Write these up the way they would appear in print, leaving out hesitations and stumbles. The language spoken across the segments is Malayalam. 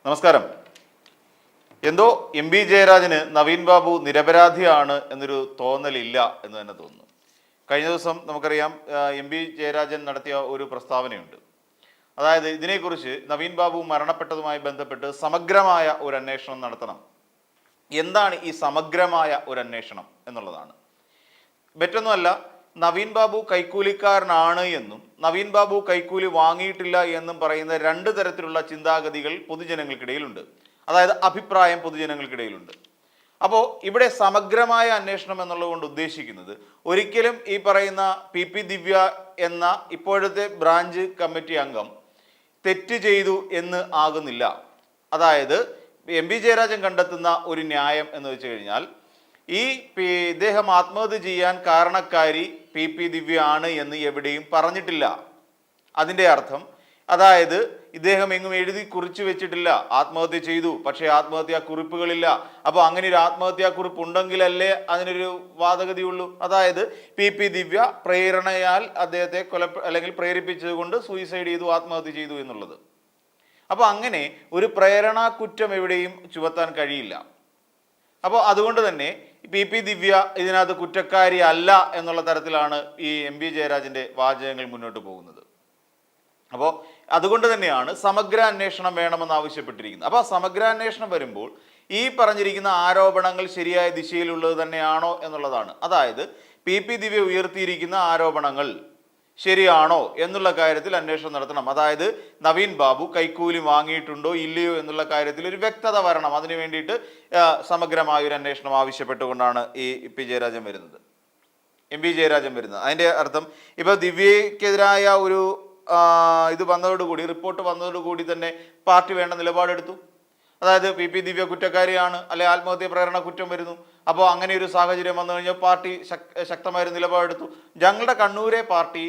നമസ്കാരം. എന്തോ എം പി ജയരാജന് നവീൻ ബാബു നിരപരാധിയാണ് എന്നൊരു തോന്നലില്ല എന്ന് തന്നെ തോന്നുന്നു. കഴിഞ്ഞ ദിവസം നമുക്കറിയാം എം പി ജയരാജൻ നടത്തിയ ഒരു പ്രസ്താവനയുണ്ട്. അതായത് ഇതിനെക്കുറിച്ച് നവീൻ ബാബു മരണപ്പെട്ടതുമായി ബന്ധപ്പെട്ട് സമഗ്രമായ ഒരു അന്വേഷണം നടത്തണം. എന്താണ് ഈ സമഗ്രമായ ഒരു അന്വേഷണം എന്നുള്ളതാണ്. മറ്റൊന്നുമല്ല, നവീൻ ബാബു കൈക്കൂലിക്കാരനാണ് എന്നും നവീൻ ബാബു കൈക്കൂലി വാങ്ങിയിട്ടില്ല എന്നും പറയുന്ന രണ്ട് തരത്തിലുള്ള ചിന്താഗതികൾ പൊതുജനങ്ങൾക്കിടയിലുണ്ട്. അതായത് അഭിപ്രായം പൊതുജനങ്ങൾക്കിടയിലുണ്ട്. അപ്പോൾ ഇവിടെ സമഗ്രമായ അന്വേഷണം എന്നുള്ളതുകൊണ്ട് ഉദ്ദേശിക്കുന്നത് ഒരിക്കലും ഈ പറയുന്ന പി ദിവ്യ എന്ന ഇപ്പോഴത്തെ ബ്രാഞ്ച് കമ്മിറ്റി അംഗം തെറ്റ് ചെയ്തു എന്ന് ആകുന്നില്ല. അതായത് എം പി ജയരാജൻ കണ്ടെത്തുന്ന ഒരു ന്യായം എന്ന് വെച്ച് കഴിഞ്ഞാൽ ഇദ്ദേഹം ആത്മഹത്യ ചെയ്യാൻ കാരണക്കാരി പി ദിവ്യ ആണ് എന്ന് എവിടെയും പറഞ്ഞിട്ടില്ല. അതിൻ്റെ അർത്ഥം അതായത് ഇദ്ദേഹം എങ്ങും എഴുതി കുറിച്ചു വെച്ചിട്ടില്ല ആത്മഹത്യ ചെയ്തു, പക്ഷേ ആത്മഹത്യാ കുറിപ്പുകളില്ല. അപ്പോൾ അങ്ങനെ ഒരു ആത്മഹത്യാ കുറിപ്പ് ഉണ്ടെങ്കിലല്ലേ അതിനൊരു വാദഗതിയുള്ളൂ. അതായത് പി ദിവ്യ പ്രേരണയാൽ അദ്ദേഹത്തെ അല്ലെങ്കിൽ പ്രേരിപ്പിച്ചതുകൊണ്ട് സൂയിസൈഡ് ചെയ്തു, ആത്മഹത്യ ചെയ്തു എന്നുള്ളത്. അപ്പോൾ അങ്ങനെ ഒരു പ്രേരണാ കുറ്റം എവിടെയും ചുമത്താൻ കഴിയില്ല. അപ്പോൾ അതുകൊണ്ട് തന്നെ പി ദിവ്യ ഇതിനകത്ത് കുറ്റക്കാരി അല്ല എന്നുള്ള തരത്തിലാണ് ഈ എം പി ജയരാജൻ്റെ വാചകങ്ങൾ മുന്നോട്ട് പോകുന്നത്. അപ്പോൾ അതുകൊണ്ട് തന്നെയാണ് സമഗ്ര അന്വേഷണം വേണമെന്ന് ആവശ്യപ്പെട്ടിരിക്കുന്നത്. അപ്പോൾ സമഗ്രാന്വേഷണം വരുമ്പോൾ ഈ പറഞ്ഞിരിക്കുന്ന ആരോപണങ്ങൾ ശരിയായ ദിശയിലുള്ളത് തന്നെയാണോ എന്നുള്ളതാണ്. അതായത് പി ദിവ്യ ഉയർത്തിയിരിക്കുന്ന ആരോപണങ്ങൾ ശരിയാണോ എന്നുള്ള കാര്യത്തിൽ അന്വേഷണം നടത്തണം. അതായത് നവീൻ ബാബു കൈക്കൂലി വാങ്ങിയിട്ടുണ്ടോ ഇല്ലയോ എന്നുള്ള കാര്യത്തിൽ ഒരു വ്യക്തത വരണം. അതിനു വേണ്ടിയിട്ട് സമഗ്രമായ ഒരു അന്വേഷണം ആവശ്യപ്പെട്ടുകൊണ്ടാണ് ഈ എം പി ജയരാജൻ വരുന്നത്. അതിൻ്റെ അർത്ഥം ഇപ്പോൾ ദിവ്യക്കെതിരായ ഒരു ഇത് വന്നതോടുകൂടി, റിപ്പോർട്ട് വന്നതോടുകൂടി തന്നെ പാർട്ടി വേണ്ട നിലപാടെടുത്തു. അതായത് പി ദിവ്യ കുറ്റക്കാരിയാണ്, അല്ലെ ആത്മഹത്യ പ്രേരണ കുറ്റം വരുന്നു. അപ്പോൾ അങ്ങനെ ഒരു സാഹചര്യം വന്നു കഴിഞ്ഞാൽ പാർട്ടി ശക്തമായൊരു നിലപാടെടുത്തു. ഞങ്ങളുടെ കണ്ണൂരെ പാർട്ടി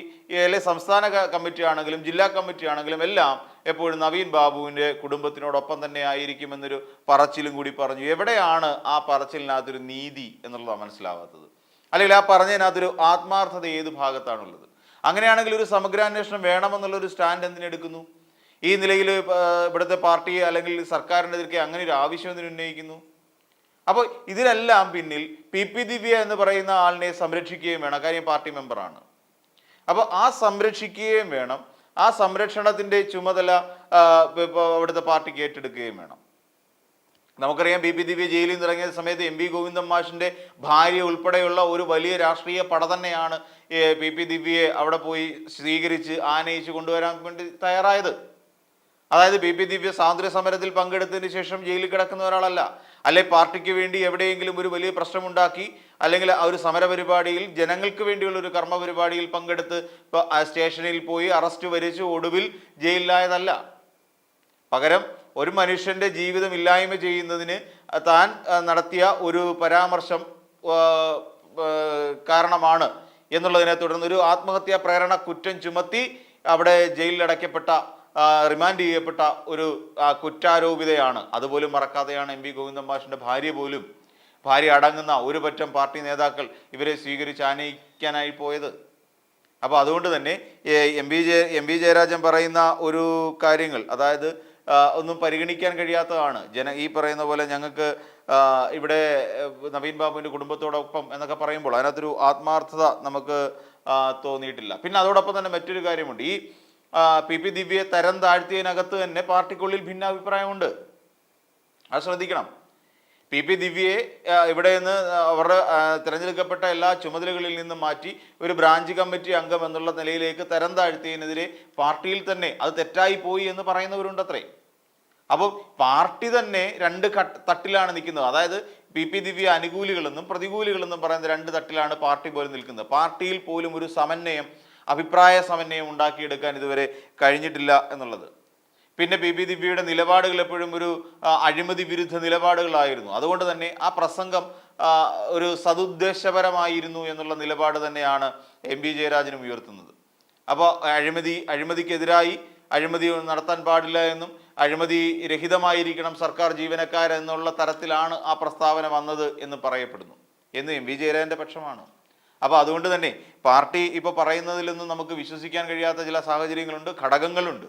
അല്ലെ സംസ്ഥാന കമ്മിറ്റി ആണെങ്കിലും ജില്ലാ കമ്മിറ്റി ആണെങ്കിലും എല്ലാം എപ്പോഴും നവീൻ ബാബുവിൻ്റെ കുടുംബത്തിനോടൊപ്പം തന്നെ ആയിരിക്കുമെന്നൊരു പറച്ചിലും കൂടി പറഞ്ഞു. എവിടെയാണ് ആ പറച്ചിലിനകത്തൊരു നീതി എന്നുള്ളതാണ് മനസ്സിലാവാത്തത്. അല്ലെങ്കിൽ ആ പറഞ്ഞതിനകത്തൊരു ആത്മാർത്ഥത ഏത് ഭാഗത്താണുള്ളത്? അങ്ങനെയാണെങ്കിൽ ഒരു സമഗ്രാന്വേഷണം വേണമെന്നുള്ളൊരു സ്റ്റാൻഡ് എന്തിനെടുക്കുന്നു? ഈ നിലയിൽ ഇവിടുത്തെ പാർട്ടി അല്ലെങ്കിൽ സർക്കാരിനെതിരെ അങ്ങനെ ഒരു ആവശ്യം എന്തിനു ഉന്നയിക്കുന്നു? അപ്പോൾ ഇതിലെല്ലാം പിന്നിൽ പി ദിവ്യ എന്ന് പറയുന്ന ആളിനെ സംരക്ഷിക്കുകയും വേണം. കാര്യം പാർട്ടി മെമ്പറാണ്. അപ്പോൾ ആ സംരക്ഷിക്കുകയും വേണം. ആ സംരക്ഷണത്തിൻ്റെ ചുമതല അവിടുത്തെ പാർട്ടിക്ക് ഏറ്റെടുക്കുകയും വേണം. നമുക്കറിയാം പി ദിവ്യ ജയിലിൽ നിന്ന് ഇറങ്ങിയ സമയത്ത് എം വി ഗോവിന്ദൻ മാഷിൻ്റെ ഭാര്യ ഉൾപ്പെടെയുള്ള ഒരു വലിയ രാഷ്ട്രീയ പട തന്നെയാണ് പി ദിവ്യയെ അവിടെ പോയി സ്വീകരിച്ച് ആനയിച്ച് കൊണ്ടുവരാൻ വേണ്ടി തയ്യാറായത്. അതായത് പി ദിവ്യ സ്വാതന്ത്ര്യ സമരത്തിൽ പങ്കെടുത്തതിന് ശേഷം ജയിലിൽ കിടക്കുന്ന ഒരാളല്ല. അല്ലെ പാർട്ടിക്ക് വേണ്ടി എവിടെയെങ്കിലും ഒരു വലിയ പ്രശ്നമുണ്ടാക്കി അല്ലെങ്കിൽ ആ ഒരു സമരപരിപാടിയിൽ ജനങ്ങൾക്ക് വേണ്ടിയുള്ള ഒരു കർമ്മ പരിപാടിയിൽ പങ്കെടുത്ത് സ്റ്റേഷനിൽ പോയി അറസ്റ്റ് വരിച്ച് ഒടുവിൽ ജയിലിലായതല്ല. പകരം ഒരു മനുഷ്യൻ്റെ ജീവിതം ഇല്ലായ്മ ചെയ്യുന്നതിന് താൻ നടത്തിയ ഒരു പരാമർശം കാരണമാണ് എന്നുള്ളതിനെ തുടർന്ന് ഒരു ആത്മഹത്യാ പ്രേരണ കുറ്റം ചുമത്തി അവിടെ ജയിലിലടയ്ക്കപ്പെട്ട റിമാൻഡ് ചെയ്യപ്പെട്ട ഒരു കുറ്റാരോപിതയാണ്. അതുപോലും മറക്കാതെയാണ് എം വി ഗോവിന്ദൻ മാഷിൻ്റെ ഭാര്യ അടങ്ങുന്ന ഒരു പറ്റം പാർട്ടി നേതാക്കൾ ഇവരെ സ്വീകരിച്ച് ആനയിക്കാനായി പോയത്. അപ്പോൾ അതുകൊണ്ട് തന്നെ എം പി ജയരാജൻ പറയുന്ന ഒരു കാര്യങ്ങൾ അതായത് ഒന്നും പരിഗണിക്കാൻ കഴിയാത്തതാണ്. ഈ പറയുന്ന പോലെ ഞങ്ങൾക്ക് ഇവിടെ നവീൻ ബാബുവിൻ്റെ കുടുംബത്തോടൊപ്പം എന്നൊക്കെ പറയുമ്പോൾ അതിനകത്തൊരു ആത്മാർത്ഥത നമുക്ക് തോന്നിയിട്ടില്ല. പിന്നെ അതോടൊപ്പം തന്നെ മറ്റൊരു കാര്യമുണ്ട്. ഈ പി ദിവ്യയെ തരം താഴ്ത്തിയതിനകത്ത് തന്നെ പാർട്ടിക്കുള്ളിൽ ഭിന്നാഭിപ്രായമുണ്ട്. അത് ശ്രദ്ധിക്കണം. പി ദിവ്യയെ ഇവിടെ നിന്ന് അവരുടെ തിരഞ്ഞെടുക്കപ്പെട്ട എല്ലാ ചുമതലകളിൽ നിന്നും മാറ്റി ഒരു ബ്രാഞ്ച് കമ്മിറ്റി അംഗം എന്നുള്ള നിലയിലേക്ക് തരം താഴ്ത്തിയതിനെതിരെ പാർട്ടിയിൽ തന്നെ അത് തെറ്റായി പോയി എന്ന് പറയുന്നവരുണ്ട് അത്രേ. അപ്പോൾ പാർട്ടി തന്നെ രണ്ട് തട്ടിലാണ് നിൽക്കുന്നത്. അതായത് പി ദിവ്യ അനുകൂലികളെന്നും പ്രതികൂലികളെന്നും പറയുന്ന രണ്ട് തട്ടിലാണ് പാർട്ടി പോലും നിൽക്കുന്നത്. പാർട്ടിയിൽ പോലും ഒരു അഭിപ്രായ സമന്വയം ഉണ്ടാക്കിയെടുക്കാൻ ഇതുവരെ കഴിഞ്ഞിട്ടില്ല എന്നുള്ളത്. പിന്നെ പി ദിവ്യയുടെ നിലപാടുകൾ എപ്പോഴും ഒരു അഴിമതി വിരുദ്ധ നിലപാടുകളായിരുന്നു. അതുകൊണ്ട് തന്നെ ആ പ്രസംഗം ഒരു സതുദ്ദേശപരമായിരുന്നു എന്നുള്ള നിലപാട് തന്നെയാണ് എം പി ജയരാജനും ഉയർത്തുന്നത്. അപ്പോൾ അഴിമതിക്കെതിരായി അഴിമതി നടത്താൻ പാടില്ല എന്നും അഴിമതി രഹിതമായിരിക്കണം സർക്കാർ ജീവനക്കാരെന്നുള്ള തരത്തിലാണ് ആ പ്രസ്താവന വന്നത് എന്ന് പറയപ്പെടുന്നു എന്ന് എം പി ജയരാജൻ്റെ പക്ഷമാണ്. അപ്പോൾ അതുകൊണ്ട് തന്നെ പാർട്ടി ഇപ്പോൾ പറയുന്നതിലൊന്നും നമുക്ക് വിശ്വസിക്കാൻ കഴിയാത്ത ചില സാഹചര്യങ്ങളുണ്ട്, ഘടകങ്ങളുണ്ട്.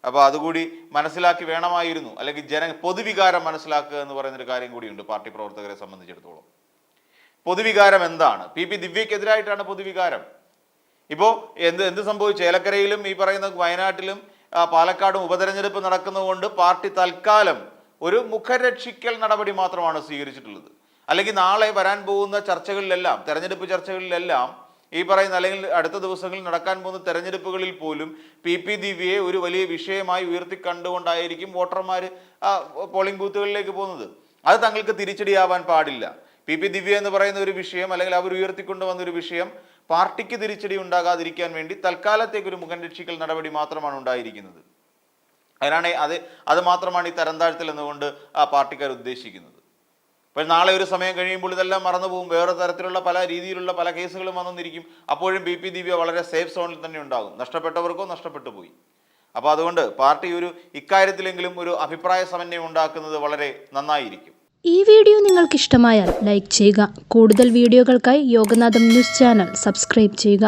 അപ്പോൾ അതുകൂടി മനസ്സിലാക്കി വേണമായിരുന്നു, അല്ലെങ്കിൽ പൊതുവികാരം മനസ്സിലാക്കുക എന്ന് പറയുന്നൊരു കാര്യം കൂടിയുണ്ട് പാർട്ടി പ്രവർത്തകരെ സംബന്ധിച്ചിടത്തോളം. പൊതുവികാരം എന്താണ്? പി ദിവ്യക്കെതിരായിട്ടാണ് പൊതുവികാരം. ഇപ്പോൾ എന്ത് സംഭവിച്ചു? ഏലക്കരയിലും ഈ പറയുന്ന വയനാട്ടിലും പാലക്കാടും ഉപതെരഞ്ഞെടുപ്പ് നടക്കുന്നതുകൊണ്ട് പാർട്ടി തൽക്കാലം ഒരു മുഖരക്ഷിക്കൽ നടപടി മാത്രമാണ് സ്വീകരിച്ചിട്ടുള്ളത്. അല്ലെങ്കിൽ നാളെ വരാൻ പോകുന്ന ചർച്ചകളിലെല്ലാം, തെരഞ്ഞെടുപ്പ് ചർച്ചകളിലെല്ലാം ഈ പറയുന്ന, അല്ലെങ്കിൽ അടുത്ത ദിവസങ്ങളിൽ നടക്കാൻ പോകുന്ന തെരഞ്ഞെടുപ്പുകളിൽ പോലും പി ദിവ്യയെ ഒരു വലിയ വിഷയമായി ഉയർത്തിക്കണ്ടുകൊണ്ടായിരിക്കും വോട്ടർമാർ പോളിംഗ് ബൂത്തുകളിലേക്ക് പോകുന്നത്. അത് തങ്ങൾക്ക് തിരിച്ചടിയാവാൻ പാടില്ല. പി ദിവ്യ എന്ന് പറയുന്ന ഒരു വിഷയം, അല്ലെങ്കിൽ അവർ ഉയർത്തിക്കൊണ്ടുവന്ന ഒരു വിഷയം പാർട്ടിക്ക് തിരിച്ചടി ഉണ്ടാകാതിരിക്കാൻ വേണ്ടി തൽക്കാലത്തേക്ക് ഒരു മുഖംരക്ഷിക്കൽ നടപടി മാത്രമാണ് ഉണ്ടായിരിക്കുന്നത്. അതിനാണ് അത് മാത്രമാണ് ഈ തരംതാഴ്ത്തൽ എന്നുകൊണ്ട് പാർട്ടിക്കാർ ഉദ്ദേശിക്കുന്നത്. അപ്പോൾ നാളെ ഒരു സമയം കഴിയുമ്പോൾ ഇതെല്ലാം മറന്നുപോകും, വേറെ തരത്തിലുള്ള പല രീതിയിലുള്ള പല കേസുകളും വന്നിരിക്കും. അപ്പോഴും പി ദിവ്യ വളരെ സേഫ് സോണിൽ തന്നെ ഉണ്ടാകും. നഷ്ടപ്പെട്ടവർക്കോ നഷ്ടപ്പെട്ടു പോയി. അപ്പോൾ അതുകൊണ്ട് പാർട്ടി ഇക്കാര്യത്തിലെങ്കിലും ഒരു അഭിപ്രായ സമന്വയം ഉണ്ടാക്കുന്നത് വളരെ നന്നായിരിക്കും. ഈ വീഡിയോ നിങ്ങൾക്ക് ഇഷ്ടമായാൽ ലൈക്ക് ചെയ്യുക. കൂടുതൽ വീഡിയോകൾക്കായി യോഗനാഥം ന്യൂസ് ചാനൽ സബ്സ്ക്രൈബ് ചെയ്യുക.